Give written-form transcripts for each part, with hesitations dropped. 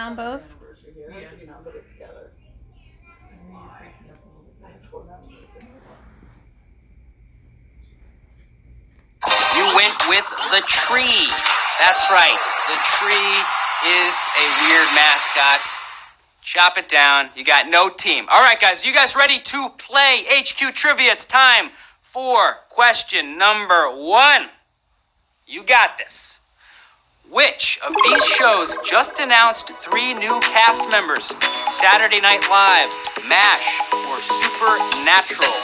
on both? You went with the tree. That's right. The tree is a weird mascot. Chop it down. You got no team. All right, guys. You guys ready to play HQ Trivia? It's time for question number 1. You got this. Which of these shows just announced 3 new cast members? Saturday Night Live, MASH, or Supernatural?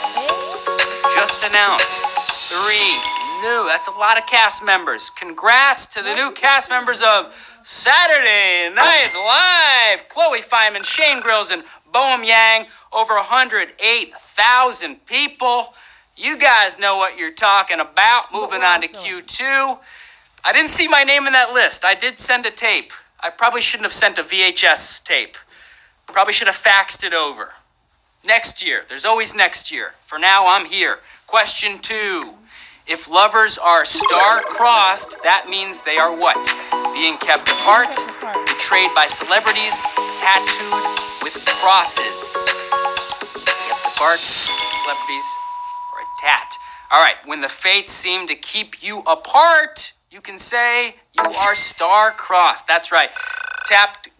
Just announced 3 new. That's a lot of cast members. Congrats to the new cast members of Saturday Night Live. Chloe Fineman, Shane Grills, and Boehm Yang. Over 108,000 people. You guys know what you're talking about. Moving on to Q2. I didn't see my name in that list. I did send a tape. I probably shouldn't have sent a VHS tape. Probably should have faxed it over. Next year. There's always next year. For now, I'm here. Question 2. If lovers are star-crossed, that means they are what? Being kept apart, betrayed by celebrities, tattooed with crosses. Kept apart, celebrities, or a tat. All right, when the fates seem to keep you apart, you can say you are star-crossed. That's right.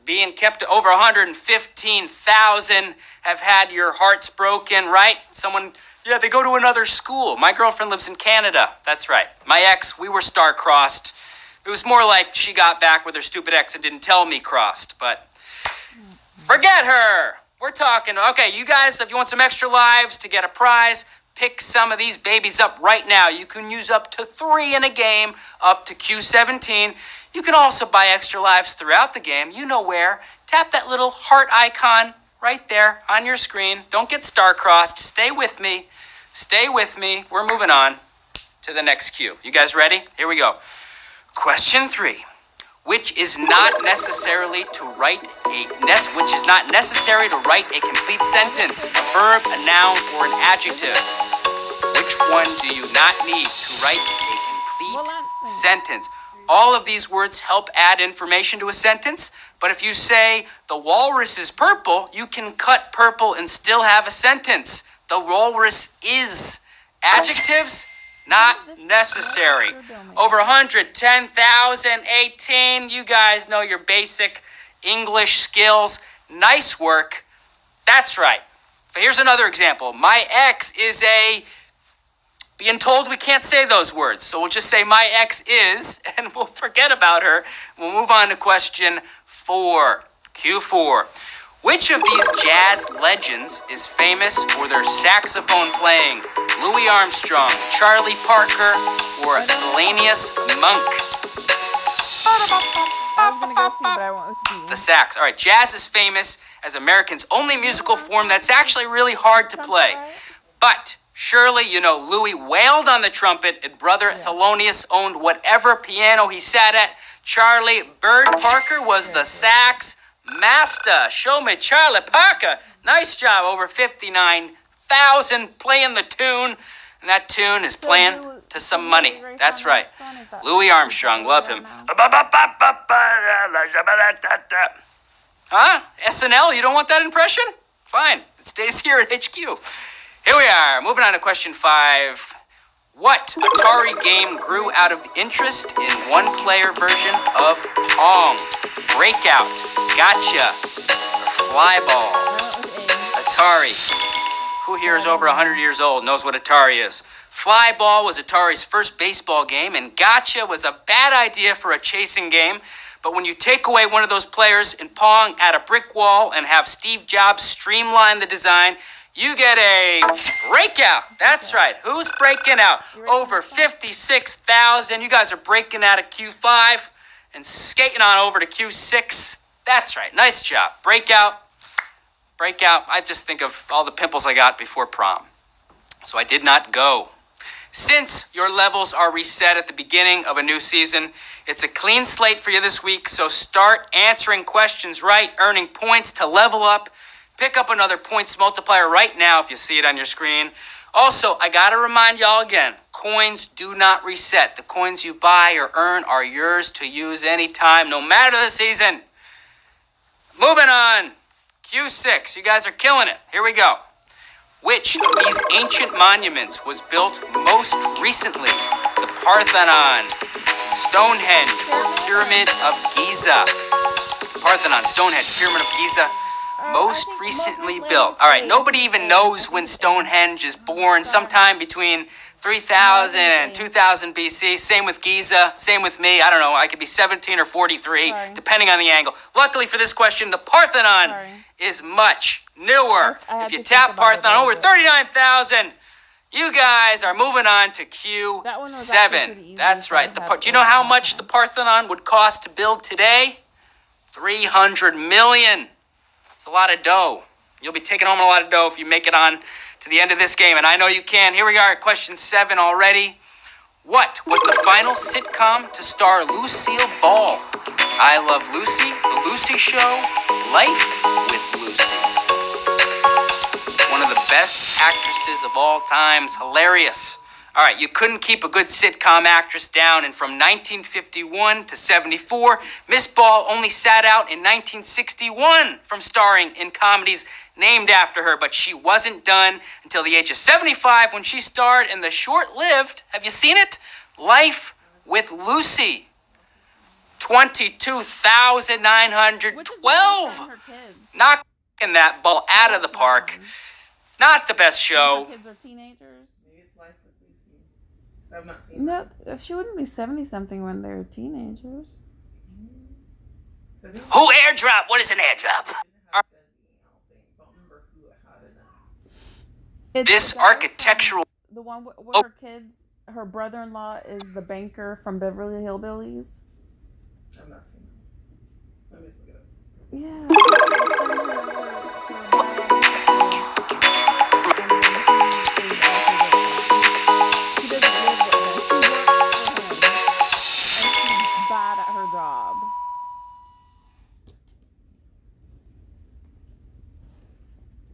Being kept over 115,000 have had your hearts broken, right? Yeah, they go to another school. My girlfriend lives in Canada. That's right. My ex, we were star-crossed. It was more like she got back with her stupid ex and didn't tell me crossed, but forget her. We're talking, okay, you guys, if you want some extra lives to get a prize, pick some of these babies up right now. You can use up to 3 in a game, up to Q17. You can also buy extra lives throughout the game. You know where. Tap that little heart icon right there on your screen. Don't get star-crossed. Stay with me. Stay with me. We're moving on to the next cue. You guys ready? Here we go. Question 3. Which is not necessary to write a complete sentence, a verb, a noun, or an adjective. Which one do you not need to write a complete sentence? All of these words help add information to a sentence, but if you say the walrus is purple, you can cut purple and still have a sentence. The walrus is. Adjectives, not necessary. Over 110,018. You guys know your basic English skills. Nice work. That's right. So here's another example. My ex is being told we can't say those words. So we'll just say my ex is, and we'll forget about her. We'll move on to question 4. Q4. Which of these jazz legends is famous for their saxophone playing? Louis Armstrong, Charlie Parker, or Thelonious Monk? I was going to go C, but I went with B. The sax. All right, jazz is famous as America's only musical form that's actually really hard to play. But surely, you know, Louis wailed on the trumpet, and brother Thelonious owned whatever piano he sat at. Charlie Bird Parker was the sax master. Show me Charlie Parker. Nice job. Over 59,000 playing the tune. And that tune is playing to some money. That's right. Louis Armstrong. Love him. Huh? SNL? You don't want that impression? Fine. It stays here at HQ. Here we are. Moving on to question 5. What Atari game grew out of interest in one-player version of Pong? Breakout, Gotcha, or Flyball? Atari. Who here is over 100 years old knows what Atari is? Flyball was Atari's first baseball game, and Gotcha was a bad idea for a chasing game. But when you take away one of those players in Pong, add a brick wall, and have Steve Jobs streamline the design, you get a breakout. That's right. Who's breaking out? Over 56,000. You guys are breaking out of Q5 and skating on over to Q6. That's right. Nice job. Breakout. I just think of all the pimples I got before prom. So I did not go. Since your levels are reset at the beginning of a new season, it's a clean slate for you this week. So start answering questions right, earning points to level up. Pick up another points multiplier right now if you see it on your screen. Also, I got to remind y'all again, coins do not reset. The coins you buy or earn are yours to use anytime, no matter the season. Moving on. Q6. You guys are killing it. Here we go. Which of these ancient monuments was built most recently? The Parthenon, Stonehenge, or Pyramid of Giza? Parthenon, Stonehenge, Pyramid of Giza, most recently built. All right, nobody even knows when Stonehenge is born, sometime between 3000 and 2000 BC. Same with Giza, same with me. I don't know, I could be 17 or 43, depending on the angle. Luckily for this question, the Parthenon is much newer. If you tap Parthenon, over 39,000. You guys are moving on to Q7. That's right. Do you know how much the Parthenon would cost to build today? $300 million. It's a lot of dough. You'll be taking home a lot of dough if you make it on to the end of this game, and I know you can. Here we are at question 7 already. What was the final sitcom to star Lucille Ball? I Love Lucy, The Lucy Show, Life with Lucy. One of the best actresses of all times. Hilarious. All right, you couldn't keep a good sitcom actress down, and from 1951 to 74, Miss Ball only sat out in 1961 from starring in comedies named after her, but she wasn't done until the age of 75 when she starred in the short-lived, have you seen it? Life with Lucy. 22,912. Knocking that ball out of the park. Not the best show. Kids are teenagers. It's Life with Lucy. I've not seen No, she wouldn't be 70-something when they're teenagers. Who airdrop? What is an airdrop? This architectural... The one with her kids, her brother-in-law is the banker from Beverly Hillbillies. I've not seen it. Let me just look it up. Yeah. She doesn't live with him. She works for him. And she's bad at her job.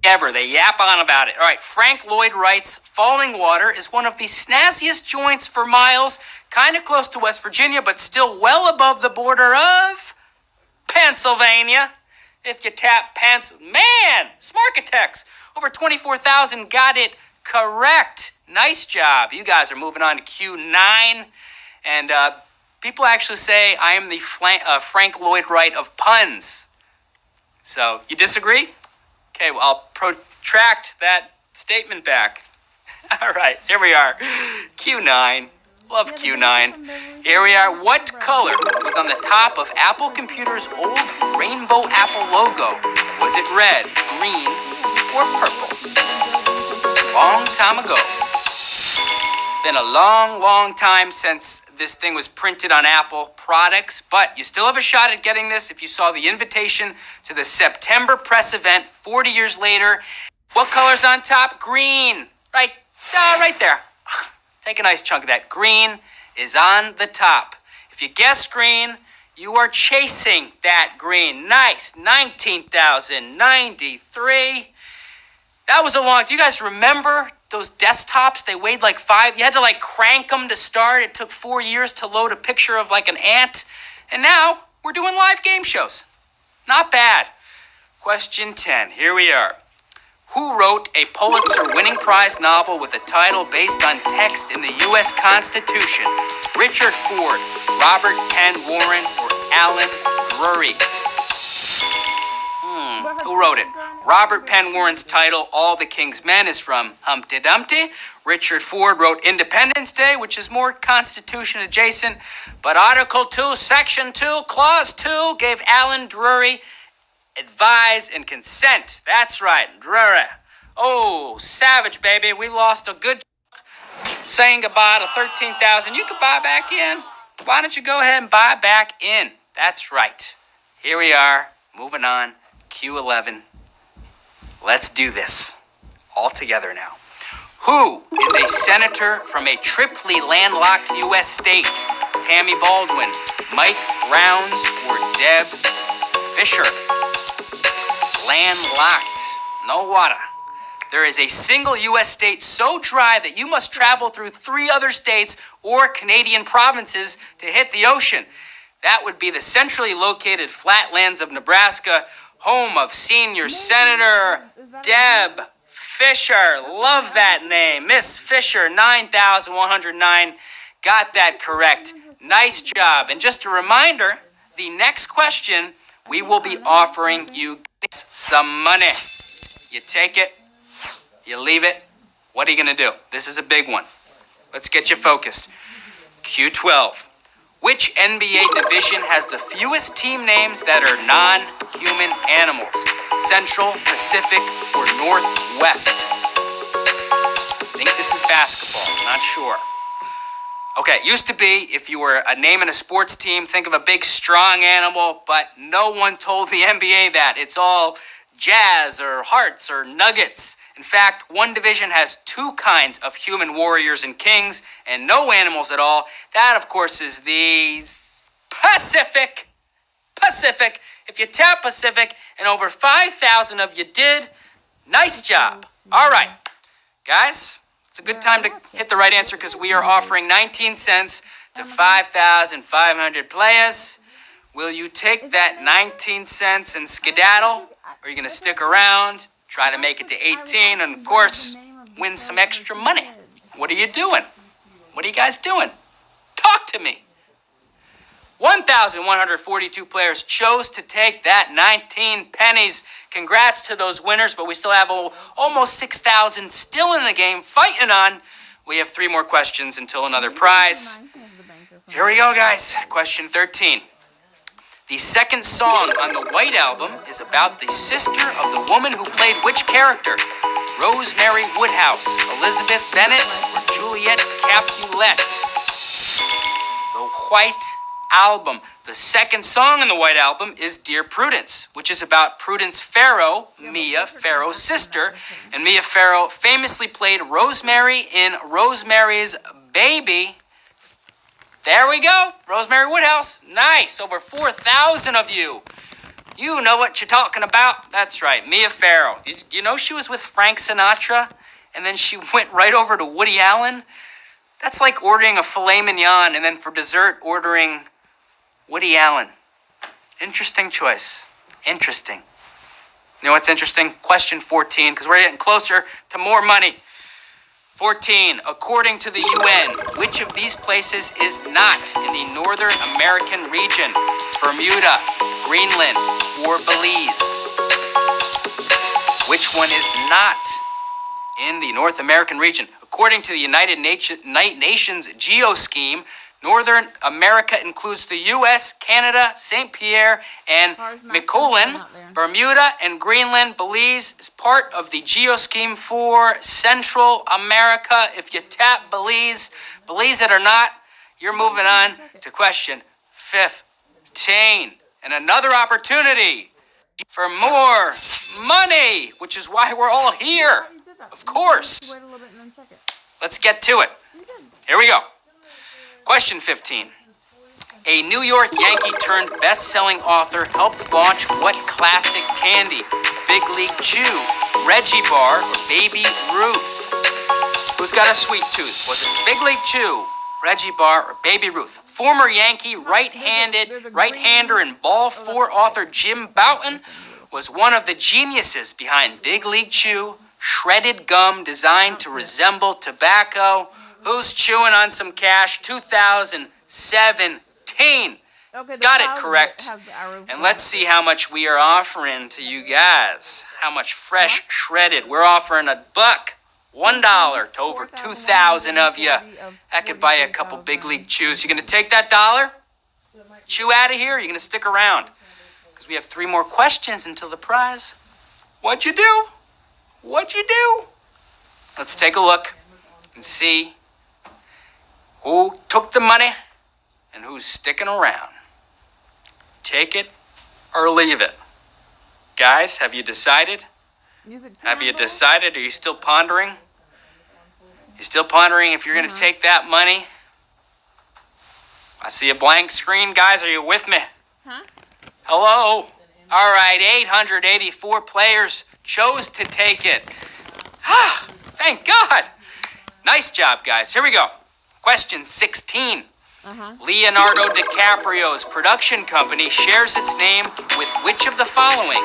Ever. They yap on about it. All right, Frank Lloyd Wright's Falling Water is one of the snazziest joints for miles, kind of close to West Virginia, but still well above the border of Pennsylvania. If you tap man, Smarkitex, over 24,000 got it correct. Nice job. You guys are moving on to Q9, and people actually say I am the Frank Lloyd Wright of puns. So, you disagree? Okay, well, I'll protract that statement back. All right, here we are. Q9. Love Q9. Here we are. What color was on the top of Apple Computer's old rainbow Apple logo? Was it red, green, or purple? Long time ago. It's been a long, long time since this thing was printed on Apple products, but you still have a shot at getting this if you saw the invitation to the September press event 40 years later. What color's on top? Green. Right there. Take a nice chunk of that. Green is on the top. If you guess green, you are chasing that green. Nice. 19,093. That was a long... Do you guys remember those desktops? They weighed like 5... You had to like crank them to start. It took 4 years to load a picture of like an ant. And now we're doing live game shows. Not bad. Question 10. Here we are. Who wrote a Pulitzer-winning prize novel with a title based on text in the U.S. Constitution? Richard Ford, Robert Penn Warren, or Alan Drury? Who wrote it? Robert Penn Warren's title, All the King's Men, is from Humpty Dumpty. Richard Ford wrote Independence Day, which is more Constitution adjacent. But Article 2, Section 2, Clause 2 gave Alan Drury advise and consent. That's right, Drury. Oh, savage, baby. We lost a good saying goodbye to 13,000. You could buy back in. Why don't you go ahead and buy back in? That's right. Here we are, moving on. Q11. Let's do this. All together now. Who is a senator from a triply landlocked U.S. state? Tammy Baldwin, Mike Rounds, or Deb Fischer? Landlocked. No water. There is a single U.S. state so dry that you must travel through 3 other states or Canadian provinces to hit the ocean. That would be the centrally located flatlands of Nebraska, home of senior Senator Deb Fischer. Love that name. Miss Fischer, 9,109. Got that correct. Nice job. And just a reminder, the next question, we will be offering you guys some money. You take it, you leave it. What are you going to do? This is a big one. Let's get you focused. Q12. Which NBA division has the fewest team names that are non-human animals? Central, Pacific, or Northwest? I think this is basketball. Not sure. Okay, it used to be if you were a name in a sports team, think of a big, strong animal, but no one told the NBA that. It's all Jazz or Hearts or Nuggets. In fact, one division has two kinds of human warriors and kings and no animals at all. That, of course, is the Pacific. Pacific. If you tap Pacific, and over 5,000 of you did, nice job. All right, guys, it's a good time to hit the right answer because we are offering 19 cents to 5,500 players. Will you take that 19 cents and skedaddle? Or are you going to stick around? Try to make it to 18, and of course, win some extra money. What are you doing? What are you guys doing? Talk to me. 1,142 players chose to take that 19 pennies. Congrats to those winners, but we still have almost 6,000 still in the game fighting on. We have 3 more questions until another prize. Here we go, guys. Question 13. The second song on the White Album is about the sister of the woman who played which character? Rosemary Woodhouse, Elizabeth Bennet, or Juliet Capulet? The White Album. The second song on the White Album is Dear Prudence, which is about Prudence Farrow, Mia Farrow's sister. And Mia Farrow famously played Rosemary in Rosemary's Baby. There we go. Rosemary Woodhouse. Nice. Over 4,000 of you. You know what you're talking about. That's right. Mia Farrow. Do you know she was with Frank Sinatra? And then she went right over to Woody Allen? That's like ordering a filet mignon and then for dessert ordering Woody Allen. Interesting choice. Interesting. You know what's interesting? Question 14, because we're getting closer to more money. 14. According to the UN, which of these places is not in the Northern American region? Bermuda, Greenland, or Belize? Which one is not in the North American region? According to the United Nations Geoscheme, Northern America includes the U.S., Canada, St. Pierre, and Miquelon. Bermuda and Greenland. Belize is part of the Geoscheme for Central America. If you tap Belize it or not, you're moving on to question 15. And another opportunity for more money, which is why we're all here. Of course. Let's get to it. Here we go. Question 15. A New York Yankee turned best-selling author helped launch what classic candy? Big League Chew, Reggie Bar, or Baby Ruth? Who's got a sweet tooth? Was it Big League Chew, Reggie Bar, or Baby Ruth? Former Yankee right-hander and ball 4 author Jim Bouton was one of the geniuses behind Big League Chew, shredded gum designed to resemble tobacco. Who's chewing on some cash? 2017. Got it correct. And let's see how much we are offering to you guys. How much fresh shredded. We're offering $1, $1 to over 2,000 of you. That could buy you a couple Big League Chews. You gonna take that $1? Chew out of here, or you gonna stick around? Because we have 3 more questions until the prize. What'd you do? What'd you do? Let's take a look and see who took the money and who's sticking around. Take it or leave it. Guys, have you decided? Have you decided? Are you still pondering? You still pondering if you're going to take that money? I see a blank screen. Guys, are you with me? Hello? All right, 884 players chose to take it. Thank God. Nice job, guys. Here we go. Question 16. Leonardo DiCaprio's production company shares its name with which of the following?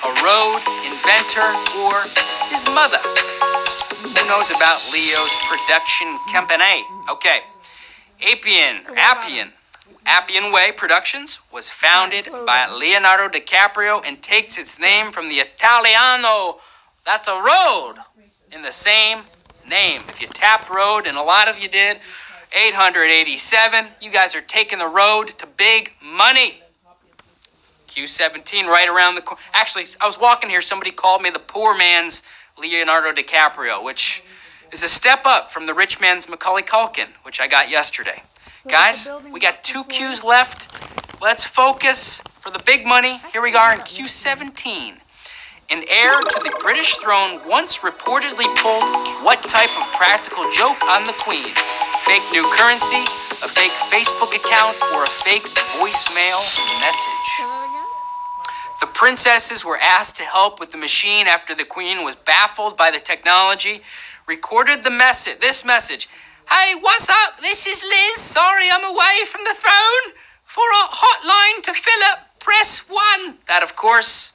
A road, inventor, or his mother? Who knows about Leo's production company? Okay. Appian Way Productions was founded by Leonardo DiCaprio and takes its name from the Italiano. That's a road in the same name. If you tapped road, and a lot of you did, 887, you guys are taking the road to big money. Q17 right around the corner. Actually, I was walking here, somebody called me the poor man's Leonardo DiCaprio, which is a step up from the rich man's Macaulay Culkin, which I got yesterday. Guys, we got 2 Qs left. Let's focus for the big money. Here we are in Q17. An heir to the British throne once reportedly pulled what type of practical joke on the Queen? Fake new currency, a fake Facebook account, or a fake voicemail message? The princesses were asked to help with the machine after the Queen was baffled by the technology, recorded this message. Hey, what's up? This is Liz. Sorry, I'm away from the throne. For a hotline to fill up, press 1. That, of course,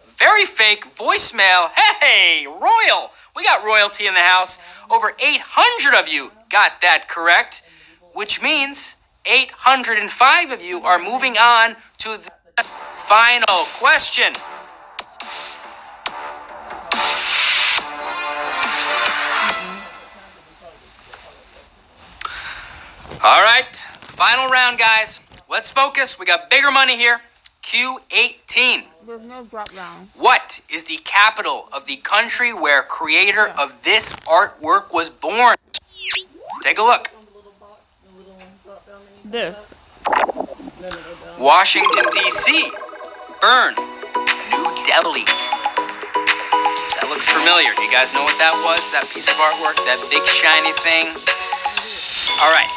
very fake voicemail. Hey, royal. We got royalty in the house. Over 800 of you got that correct, which means 805 of you are moving on to the final question. All right, final round, guys. Let's focus. We got bigger money here. Q18. There's no drop down. What is the capital of the country where creator of this artwork was born? Let's take a look. This. Washington, D.C. Bern. New Delhi. That looks familiar. You guys know what that was? That piece of artwork? That big shiny thing? All right.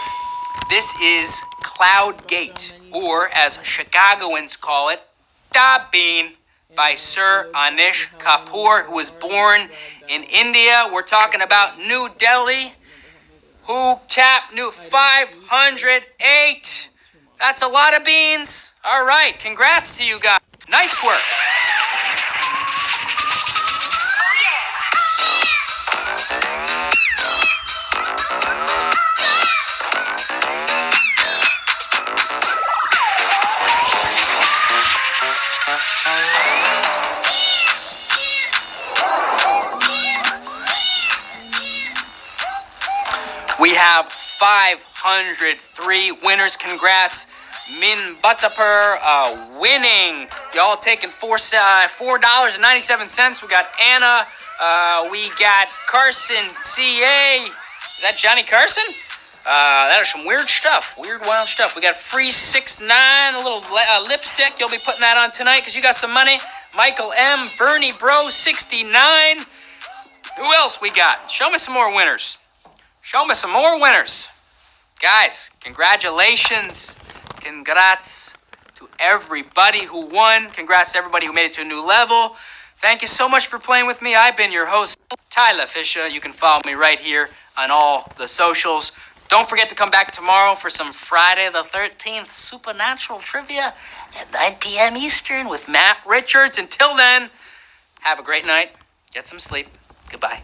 This is Cloud Gate, or as Chicagoans call it, Da Bean, by Sir Anish Kapoor, who was born in India. We're talking about New Delhi. Who tapped New 508? That's a lot of beans. All right, congrats to you guys. Nice work. We have 503 winners. Congrats. Min Butterper winning. Y'all taking $4.97. We got Anna. We got Carson CA. Is that Johnny Carson? That is some weird stuff. Weird, wild stuff. We got Free 69, a little lipstick. You'll be putting that on tonight because you got some money. Michael M. Bernie Bro 69. Who else we got? Show me some more winners. Show me some more winners. Guys, congratulations. Congrats to everybody who won. Congrats to everybody who made it to a new level. Thank you so much for playing with me. I've been your host, Tyler Fischer. You can follow me right here on all the socials. Don't forget to come back tomorrow for some Friday the 13th Supernatural Trivia at 9 p.m. Eastern with Matt Richards. Until then, have a great night. Get some sleep. Goodbye.